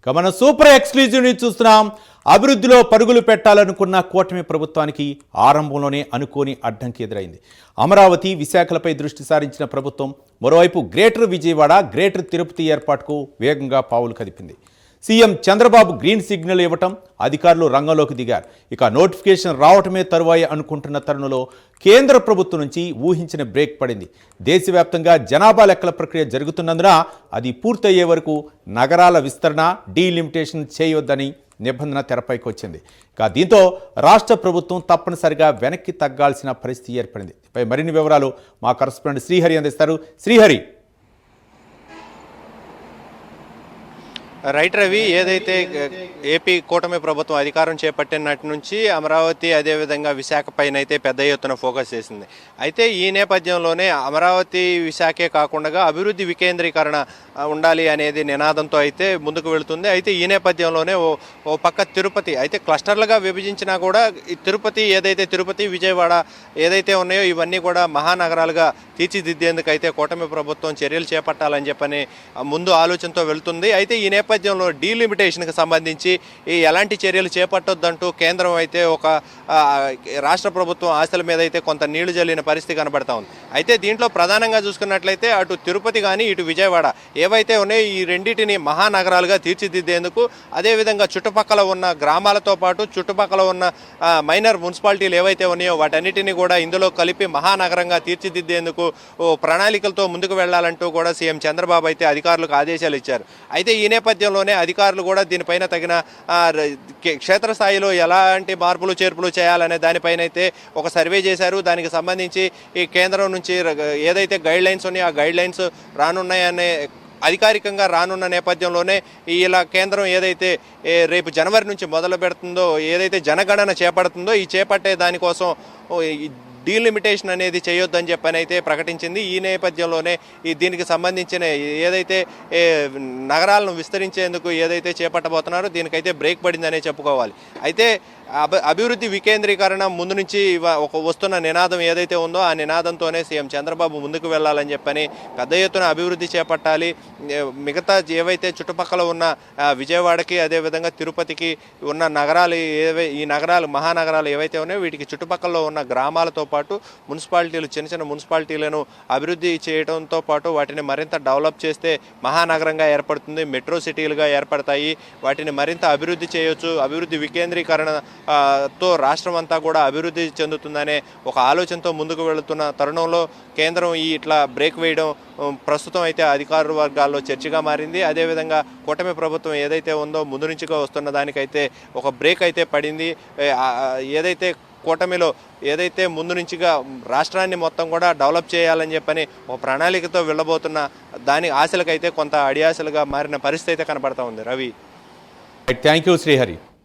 ఇక మనం super exclusive ని చూస్తున్నాం. అభివృద్ధిలో పరుగులు పెట్టాలనుకున్న కూటమి ప్రభుత్వానికి ఆరంభంలోనే అనుకోని అడ్డంకి ఎదురైంది. అమరావతి, విశాఖలపై దృష్టి సారించిన ప్రభుత్వం మరోవైపు గ్రేటర్ విజయవాడ, గ్రేటర్ తిరుపతి ఏర్పాటుకు వేగంగా పావులు కదిపింది. సీఎం చంద్రబాబు గ్రీన్ సిగ్నల్ ఇవ్వటం, అధికారులు రంగంలోకి దిగారు. ఇక నోటిఫికేషన్ రావటమే తరువాయి అనుకుంటున్న తరుణంలో కేంద్ర ప్రభుత్వం నుంచి ఊహించిన బ్రేక్ పడింది. దేశవ్యాప్తంగా జనాభా లెక్కల ప్రక్రియ జరుగుతున్నందున అది పూర్తయ్యే వరకు నగరాల విస్తరణ, డీలిమిటేషన్ చేయొద్దని నిబంధన తెరపైకి వచ్చింది. ఇక దీంతో రాష్ట్ర ప్రభుత్వం తప్పనిసరిగా వెనక్కి తగ్గాల్సిన పరిస్థితి ఏర్పడింది. పై మరిన్ని వివరాలు మా కరెస్పాండెంట్ శ్రీహరి అందిస్తారు. శ్రీహరి. రైట్ రవి, ఏదైతే ఏపీ కూటమి ప్రభుత్వం అధికారం చేపట్టినట్టు నుంచి అమరావతి అదేవిధంగా విశాఖ పైన అయితే పెద్ద ఎత్తున ఫోకస్ చేసింది. అయితే ఈ నేపథ్యంలోనే అమరావతి, విశాఖే కాకుండా అభివృద్ధి వికేంద్రీకరణ ఉండాలి అనేది నినాదంతో అయితే ముందుకు వెళుతుంది. అయితే ఈ నేపథ్యంలోనే ఓ పక్క తిరుపతి అయితే క్లస్టర్లుగా విభజించినా కూడా ఈ తిరుపతి, విజయవాడ ఏదైతే ఉన్నాయో ఇవన్నీ కూడా మహానగరాలుగా తీర్చిదిద్దేందుకు అయితే కూటమి ప్రభుత్వం చర్యలు చేపట్టాలని చెప్పని ముందు ఆలోచనతో వెళుతుంది. అయితే ఈ నేపథ్యంలో డీలిమిటేషన్కి సంబంధించి ఎలాంటి చర్యలు చేపట్టొద్దంటూ కేంద్రం అయితే ఒక రాష్ట్ర ప్రభుత్వం ఆశల మీద అయితే కొంత నీళ్లు జల్లిన పరిస్థితి కనబడతా ఉంది. అయితే దీంట్లో ప్రధానంగా చూసుకున్నట్లయితే అటు తిరుపతి కానీ ఇటు విజయవాడ ఏవైతే ఉన్నాయో ఈ రెండింటిని మహానగరాలుగా తీర్చిదిద్దేందుకు, అదేవిధంగా చుట్టుపక్కల ఉన్న గ్రామాలతో పాటు చుట్టుపక్కల ఉన్న మైనర్ మున్సిపాలిటీలు ఏవైతే ఉన్నాయో వాటన్నిటిని కూడా ఇందులో కలిపి మహానగరంగా తీర్చిదిద్దేందుకు ప్రణాళికలతో ముందుకు వెళ్లాలంటూ కూడా సీఎం చంద్రబాబు అయితే అధికారులకు ఆదేశాలు ఇచ్చారు. అయితే ఈ నేపథ్యంలోనే అధికారులు కూడా దీనిపైన తగిన క్షేత్రస్థాయిలో ఎలాంటి మార్పులు చేర్పులు చేయాలనే దానిపైన అయితే ఒక సర్వే చేశారు. దానికి సంబంధించి ఈ కేంద్రం నుంచి ఏదైతే గైడ్ లైన్స్ ఉన్నాయో ఆ గైడ్ లైన్స్ రానున్నాయనే అధికారికంగా రానున్న నేపథ్యంలోనే ఇలా కేంద్రం ఏదైతే రేపు జనవరి నుంచి మొదలు పెడుతుందో, ఏదైతే జనగణన చేపడుతుందో ఈ చేపట్టే దానికోసం డీలిమిటేషన్ అనేది చేయొద్దని చెప్పని అయితే ప్రకటించింది. ఈ నేపథ్యంలోనే దీనికి సంబంధించిన ఏదైతే నగరాలను విస్తరించేందుకు ఏదైతే చేపట్టబోతున్నారో దీనికైతే బ్రేక్ పడిందనే చెప్పుకోవాలి. అయితే అభివృద్ధి వికేంద్రీకరణ ముందు నుంచి వస్తున్న నినాదం ఏదైతే ఉందో ఆ నినాదంతోనే సీఎం చంద్రబాబు ముందుకు వెళ్ళాలని చెప్పని పెద్ద ఎత్తున అభివృద్ధి చేపట్టాలి. మిగతా ఏవైతే చుట్టుపక్కల ఉన్న విజయవాడకి అదేవిధంగా తిరుపతికి ఉన్న నగరాలు ఈ నగరాలు మహానగరాలు ఏవైతే ఉన్నాయో వీటికి చుట్టుపక్కల ఉన్న గ్రామాలతో పాటు మున్సిపాలిటీలు, చిన్న మున్సిపాలిటీలను అభివృద్ధి చేయడంతో పాటు వాటిని మరింత డెవలప్ చేస్తే మహానగరంగా ఏర్పడుతుంది, మెట్రో సిటీలుగా ఏర్పడతాయి, వాటిని మరింత అభివృద్ధి చేయొచ్చు. అభివృద్ధి వికేంద్రీకరణ తో రాష్ట్రం అంతా కూడా అభివృద్ధి చెందుతుందనే ఒక ఆలోచనతో ముందుకు వెళుతున్న తరుణంలో కేంద్రం ఇట్లా బ్రేక్ వేయడం ప్రస్తుతం అయితే అధికార వర్గాల్లో చర్చగా మారింది. అదేవిధంగా కూటమి ప్రభుత్వం ఏదైతే ఉందో ముందు నుంచిగా వస్తున్న దానికైతే ఒక బ్రేక్ అయితే పడింది. ఏదైతే కూటమిలో ఏదైతే ముందు నుంచిగా రాష్ట్రాన్ని మొత్తం కూడా డెవలప్ చేయాలని చెప్పని ఒక ప్రణాళికతో వెళ్ళబోతున్న దాని ఆశలకైతే కొంత అడియాశలుగా మారిన పరిస్థితి అయితే కనబడతా ఉంది. రవి. Thank you Srihari.